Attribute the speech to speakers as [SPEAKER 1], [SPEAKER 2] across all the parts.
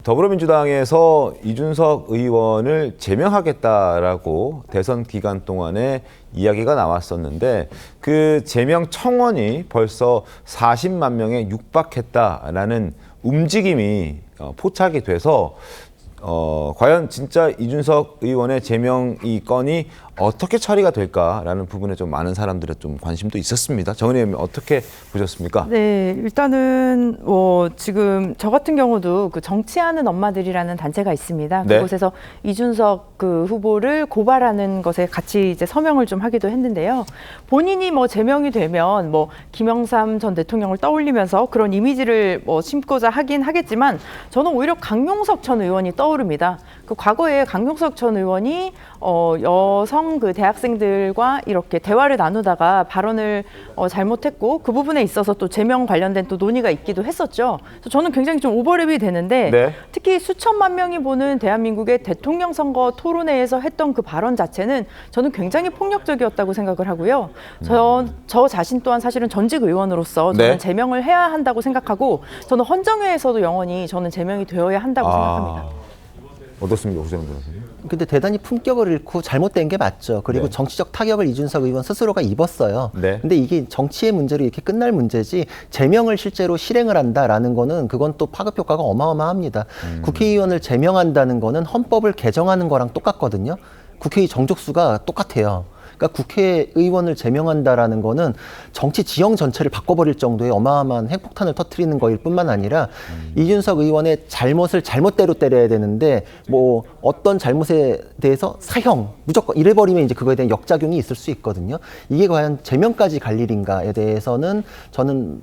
[SPEAKER 1] 더불어민주당에서 이준석 의원을 제명하겠다라고 대선 기간 동안에 이야기가 나왔었는데 그 제명 청원이 벌써 40만 명에 육박했다라는 움직임이 포착이 돼서 과연 진짜 이준석 의원의 제명 이 건이 어떻게 처리가 될까라는 부분에 좀 많은 사람들의 좀 관심도 있었습니다. 정은희 의원님 어떻게 보셨습니까?
[SPEAKER 2] 네, 일단은 지금 저 같은 경우도 그 정치하는 엄마들이라는 단체가 있습니다.
[SPEAKER 1] 네.
[SPEAKER 2] 그곳에서 이준석 그 후보를 고발하는 것에 같이 이제 서명을 좀 하기도 했는데요. 본인이 제명이 되면 김영삼 전 대통령을 떠올리면서 그런 이미지를 심고자 하긴 하겠지만 저는 오히려 강용석 전 의원이 떠오릅니다. 그 과거에 강용석 전 의원이 여성 그 대학생들과 이렇게 대화를 나누다가 발언을 잘못했고 그 부분에 있어서 또 제명 관련된 또 논의가 있기도 했었죠. 그래서 저는 굉장히 좀 오버랩이 되는데
[SPEAKER 1] 네.
[SPEAKER 2] 특히 수천만 명이 보는 대한민국의 대통령 선거 토론회에서 했던 그 발언 자체는 저는 굉장히 폭력적이었다고 생각을 하고요. 저 자신 또한 사실은 전직 의원으로서 저는
[SPEAKER 1] 네.
[SPEAKER 2] 제명을 해야 한다고 생각하고 저는 헌정회에서도 영원히 저는 제명이 되어야 한다고 생각합니다.
[SPEAKER 1] 어떻습니까, 오정훈 변호사님?
[SPEAKER 3] 근데 대단히 품격을 잃고 잘못된 게 맞죠. 그리고
[SPEAKER 1] 네.
[SPEAKER 3] 정치적 타격을 이준석 의원 스스로가 입었어요.
[SPEAKER 1] 네.
[SPEAKER 3] 근데 이게 정치의 문제로 이렇게 끝날 문제지 제명을 실제로 실행을 한다라는 거는 그건 또 파급 효과가 어마어마합니다. 국회의원을 제명한다는 거는 헌법을 개정하는 거랑 똑같거든요. 국회의 정족수가 똑같아요. 그러니까 국회의원을 제명한다라는 거는 정치 지형 전체를 바꿔버릴 정도의 어마어마한 핵폭탄을 터뜨리는 거일 뿐만 아니라 이준석 의원의 잘못을 잘못대로 때려야 되는데 어떤 잘못에 대해서 사형 무조건 이래버리면 이제 그거에 대한 역작용이 있을 수 있거든요. 이게 과연 제명까지 갈 일인가에 대해서는 저는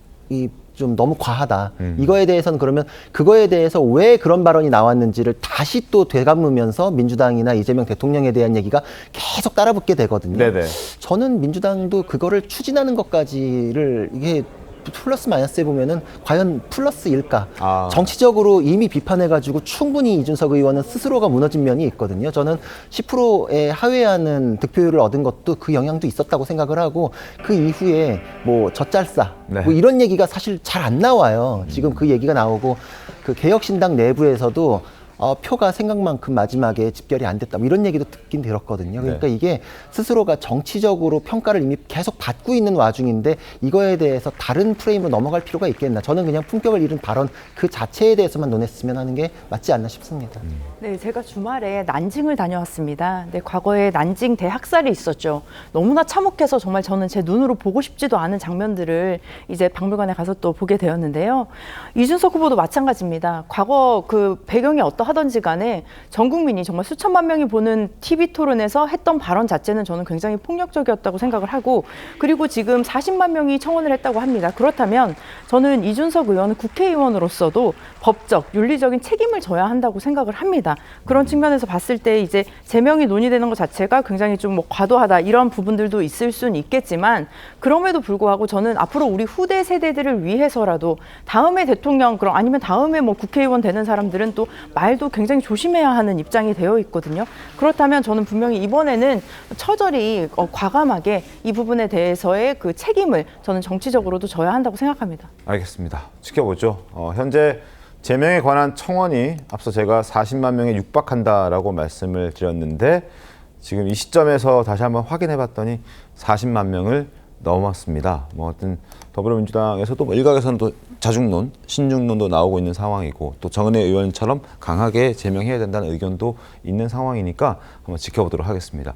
[SPEAKER 3] 좀 너무 과하다. 이거에 대해서는 그러면 그거에 대해서 왜 그런 발언이 나왔는지를 다시 또 되감으면서 민주당이나 이재명 대통령에 대한 얘기가 계속 따라붙게 되거든요.
[SPEAKER 1] 네네.
[SPEAKER 3] 저는 민주당도 그거를 추진하는 것까지를 이게 플러스 마이너스 해보면은 과연 플러스일까? 정치적으로 이미 비판해가지고 충분히 이준석 의원은 스스로가 무너진 면이 있거든요. 저는 10%의 하회하는 득표율을 얻은 것도 그 영향도 있었다고 생각을 하고 그 이후에 젖잘싸
[SPEAKER 1] 네.
[SPEAKER 3] 이런 얘기가 사실 잘 안 나와요. 지금 그 얘기가 나오고 그 개혁신당 내부에서도 표가 생각만큼 마지막에 집결이 안 됐다. 이런 얘기도 듣긴 들었거든요. 그러니까
[SPEAKER 1] 네.
[SPEAKER 3] 이게 스스로가 정치적으로 평가를 이미 계속 받고 있는 와중인데 이거에 대해서 다른 프레임으로 넘어갈 필요가 있겠나. 저는 그냥 품격을 잃은 발언 그 자체에 대해서만 논했으면 하는 게 맞지 않나 싶습니다.
[SPEAKER 2] 네, 제가 주말에 난징을 다녀왔습니다. 네, 과거에 난징 대학살이 있었죠. 너무나 참혹해서 정말 저는 제 눈으로 보고 싶지도 않은 장면들을 이제 박물관에 가서 또 보게 되었는데요. 이준석 후보도 마찬가지입니다. 과거 그 배경이 어떠하든지 간에 전 국민이 정말 수천만 명이 보는 TV 토론에서 했던 발언 자체는 저는 굉장히 폭력적이었다고 생각을 하고 그리고 지금 40만 명이 청원을 했다고 합니다. 그렇다면 저는 이준석 의원은 국회의원으로서도 법적, 윤리적인 책임을 져야 한다고 생각을 합니다. 그런 측면에서 봤을 때 이제 제명이 논의되는 것 자체가 굉장히 좀 과도하다 이런 부분들도 있을 수는 있겠지만 그럼에도 불구하고 저는 앞으로 우리 후대 세대들을 위해서라도 다음에 대통령 그럼 아니면 다음에 국회의원 되는 사람들은 또 말도 굉장히 조심해야 하는 입장이 되어 있거든요. 그렇다면 저는 분명히 이번에는 처절히 과감하게 이 부분에 대해서의 그 책임을 저는 정치적으로도 져야 한다고 생각합니다.
[SPEAKER 1] 알겠습니다. 지켜보죠. 현재 제명에 관한 청원이 앞서 제가 40만 명에 육박한다라고 말씀을 드렸는데 지금 이 시점에서 다시 한번 확인해 봤더니 40만 명을 넘었습니다. 어떤 더불어민주당에서도 일각에서는 또 자중론, 신중론도 나오고 있는 상황이고 또 정은혜 의원처럼 강하게 제명해야 된다는 의견도 있는 상황이니까 한번 지켜보도록 하겠습니다.